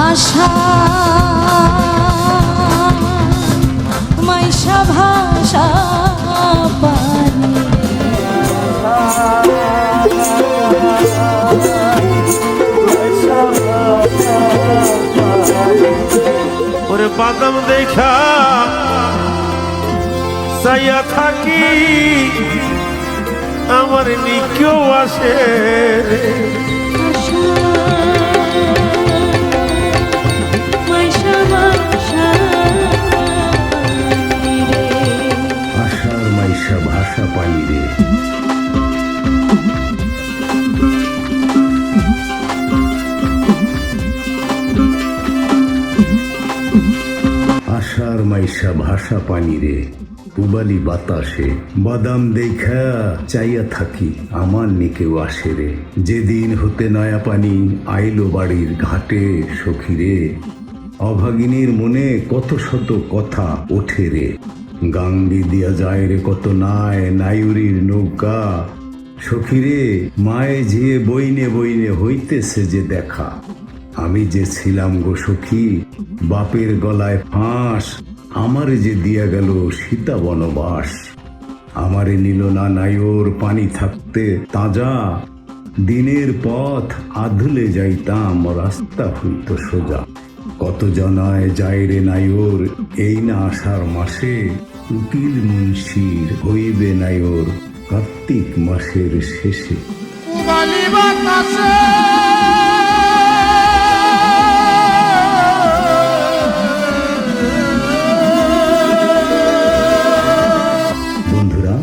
আশা মাইশা ভাষা পানি ওরে বাদাম দেখা চাইয়া থাকি আমার নিকেও আসে আশার মাইশা ভাষা পানি রে। আশার মাইশা ভাষা পানি রে, পুবালি বাতাসে বাদাম দেখা চাইয়া থাকি আমার নিকেও আসে রে। যেদিন হতে নয়া পানি আইলো বাড়ির ঘাটে সখী রে, অভাগিনীর মনে কত শত কথা ওঠে রে। গাঙ্গি দিয়া যায় রে কত নায়ুরির নৌকা, সখী রে মায়ে ঝিয়ে বইনে বইনে হইতেছে যে দেখা। আমি যে ছিলাম গো সখী বাপের গলায় ফাঁস, আমারে যে দিয়া গেল সীতা বনবাস। আমারে নিল না নায়র পানি থাকতে তাজা, দিনের পথ আধুলে যাইতাম রাস্তা হইত সোজা। কত জনায় যায় রে নায়র এই না আষাঢ় মাসে, উকিল মুন্সির হইবে নায়র কার্তিক মাসের শেষে। বন্ধুরা,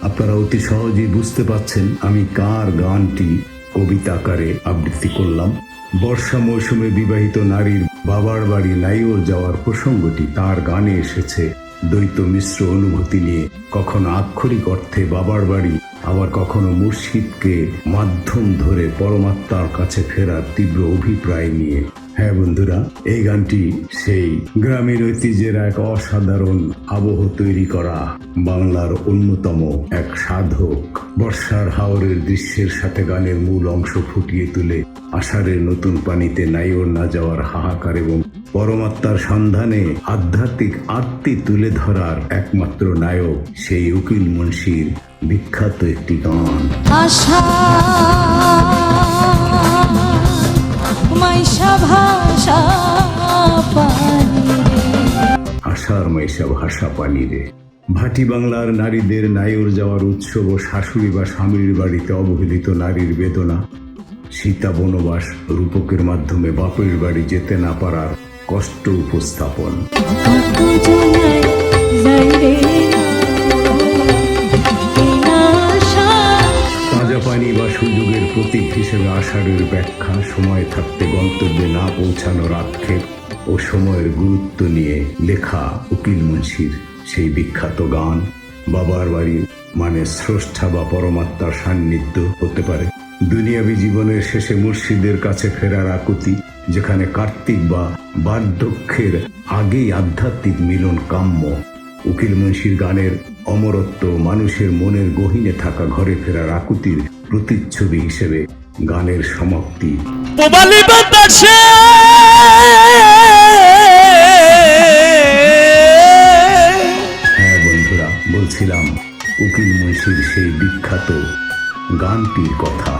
আপনারা অতি সহজেই বুঝতে পাচ্ছেন আমি কার গানটি কবিতা আকারে আবৃত্তি করলাম। বর্ষা মৌসুমে বিবাহিত নারীর বাবার বাড়ি নাইওর যাওয়ার প্রসঙ্গটি তার গানে এসেছে দ্বৈত মিশ্র অনুভূতি নিয়ে, কখনো আক্ষরিক অর্থে বাবার বাড়ি, আবার কখনো মুর্শিদকে মাধ্যম ধরে পরমাত্মার কাছে ফেরার তীব্র অভিপ্রায় নিয়ে। হ্যাঁ বন্ধুরা, এই গানটি সেই গ্রামীণ ঐতিহ্যের এক অসাধারণ আবহ তৈরি করা বাংলার অন্যতম এক সাধক। বর্ষার হাওরের দৃশ্যের সাথে গানের মূল অংশ ফুটিয়ে তুলে আষাঢ়ের নতুন পানিতে নাইওর না যাওয়ার হাহাকার এবং পরমাত্মার সন্ধানে আধ্যাত্মিক আত্মী তুলে ধরার একমাত্র নায়ক সেই উকিল মুন্সির বিখ্যাত একটি গান। আশা মাইশা ভাষা পানি আষাঢ় মাইশা ভাষা পানি রে। ভাটি বাংলার নারীদের নাইওর যাওয়ার উৎসব ও শাশুড়ি বা স্বামীর বাড়িতে অবহেলিত নারীর বেদনা, সীতা বনবাস, রূপকের মাধ্যমে বাপের বাড়ি যেতে না পারার কষ্ট উপস্থাপন। তাজা পানি বা সুযোগের প্রতীক হিসেবে আষাঢ়ের ব্যাখ্যা, সময় থাকতে গন্তব্যে না পৌঁছানোর আক্ষেপ ও সময়ের গুরুত্ব নিয়ে লেখা উকিল মুন্সির সেই বিখ্যাত গান। বাবার বাড়ি মানে স্রষ্টা বা পরমাত্মার সান্নিধ্য হতে পারে দুনিয়াবী জীবনের শেষে মুর্শিদের কাছে ফেরার আকুতি, যেখানে কার্তিক বা বার্ধক্যের আগেই আধ্যাত্মিক মিলন কাম্য। উকিল মুন্সির গানের অমরত্ব মানুষের মনের গহীনে থাকা ঘরে ফেরার আকুতির প্রতিচ্ছবি হিসেবে গানের সমাপ্তি। হ্যাঁ বন্ধুরা, বলছিলাম উকিল মুন্সির সেই বিখ্যাত গানটির কথা।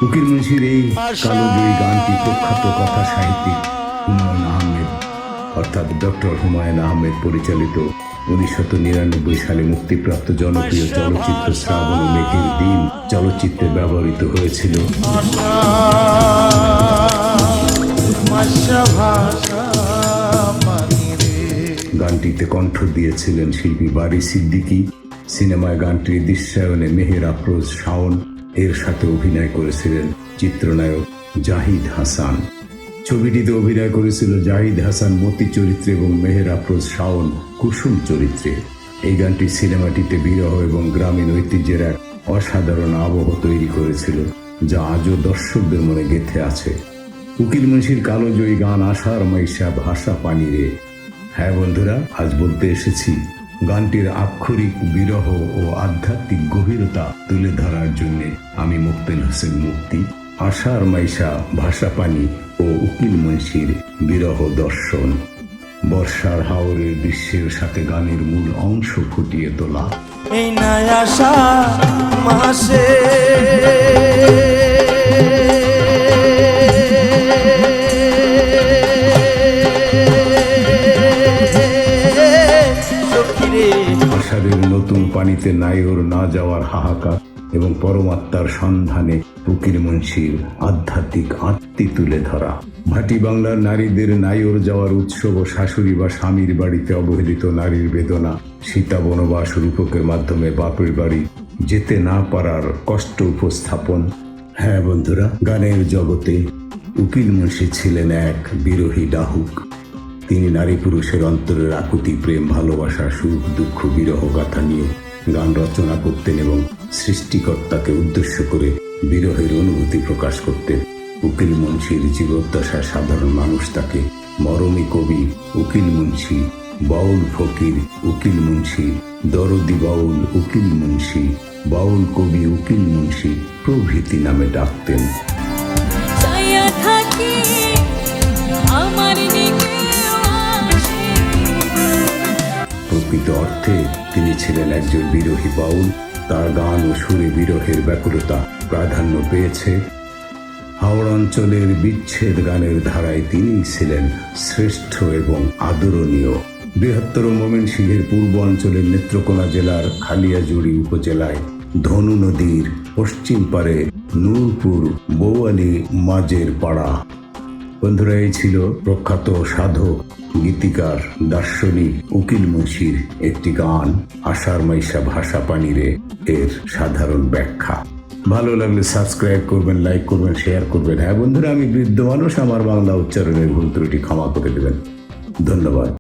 উকিল মুন্সির এই কালোজয়ী গানটি প্রখ্যাত কথা সাহিত্যিক হুমায়ুন আহমেদ অর্থাৎ ডক্টর হুমায়ুন আহমেদ পরিচালিত 1999 সালে মুক্তিপ্রাপ্ত জনপ্রিয় চলচ্চিত্র শ্রাবণ ও মেঘের দিন চলচ্চিত্রে ব্যবহৃত হয়েছিল। গানটিতে কণ্ঠ দিয়েছিলেন শিল্পী বারী সিদ্দিকী। সিনেমায় গানটির দৃশ্যায়নে মেহের আফরোজ শাওন, এর সাথে অভিনয় করেছিলেন চিত্রনায়ক জাহিদ হাসান। ছবিটিতে অভিনয় করেছিল জাহিদ হাসান মতি চরিত্রে এবং মেহের আফরোজ শাওন কুসুম চরিত্রে। এই গানটি সিনেমাটিতে বিরহ এবং গ্রামীণ ঐতিহ্যের এক অসাধারণ আবহ তৈরি করেছিল, যা আজও দর্শকদের মনে গেঁথে আছে। উকিল মুন্সির কালোজয়ী গান আষাঢ় মাইশা ভাষা পানি রে। হ্যাঁ বন্ধুরা, আজ বলতে এসেছি গানটির আক্ষরিক বিরহ ও আধ্যাত্মিক গভীরতা তুলে ধরার জন্য আমি মুক্তেল হোসেন মুক্তি আষাঢ় মাইশা ভাষা পানি ও উকিল মুন্সির বিরহ দর্শন, বর্ষার হাওরের দৃশ্যের সাথে গানের মূল অংশ ফুটিয়ে তোলা। এই নাই আশা মাসে আষাঢ়ের নতুন পানিতে নাইওর না যাওয়ার হাহাকার এবং পরমাত্মার সন্ধানে উকিল মুন্সির আধ্যাত্মিক আত্মি তুলে ধরা। ভাটি বাংলার নারীদের নাইওর যাওয়ার উৎসব ও শাশুড়ি বা স্বামীর বাড়িতে অবহেলিত নারীর বেদনা, সীতা বনবাস রূপকের মাধ্যমে বাপের বাড়ি যেতে না পারার কষ্ট উপস্থাপন। হ্যাঁ বন্ধুরা, গানের জগতে উকিল মুন্সি ছিলেন এক বিরহী ডাহুক। তিনি নারী পুরুষের অন্তরের আকুতি, প্রেম, ভালোবাসা, সুখ, দুঃখ, বিরহ গাথা নিয়ে গান রচনা করতেন এবং সৃষ্টিকর্তাকে উদ্দেশ্য করে বিরহের অনুভূতি প্রকাশ করতেন। উকিল মুন্সির জীবদ্দশায় সাধারণ মানুষ তাকে মরমী কবি উকিল মুন্সি, বাউল ফকির উকিল মুন্সি, দরদি বাউল উকিল মুন্সি, বাউল কবি উকিল মুন্সি প্রভৃতি নামে ডাকতেন। চাইয়া থাকি আমার নিকে আসে। প্রকৃত অর্থে তিনি ছিলেন একজন বিরহী বাউল। তার গান ও সুরে বিরহের ব্যাকুলতা প্রাধান্য পেয়েছে। হাওড়া অঞ্চলের বিচ্ছেদ গানের ধারায় তিনি ছিলেন শ্রেষ্ঠ এবং আদরণীয়। বৃহত্তর ময়মনসিংহের পূর্ব অঞ্চলের নেত্রকোনা জেলার খালিয়াজুড়ি উপজেলায় ধনু নদীর পশ্চিম পারে নূরপুর বৌয়ালি মাঝের পাড়া। বন্ধুরা, এই ছিল প্রখ্যাত সাধক, গীতিকার, দার্শনিক উকিল মুন্সির একটি গান আষাঢ় মাইশা ভাষা পানিরে এর সাধারণ ব্যাখ্যা। ভালো লাগলে সাবস্ক্রাইব করবেন, লাইক করবেন, শেয়ার করবেন। হ্যাঁ বন্ধুরা, আমি বৃদ্ধ মানুষ, আমার বাংলা উচ্চারণের ভুল ত্রুটি ক্ষমা করে দেবেন। ধন্যবাদ।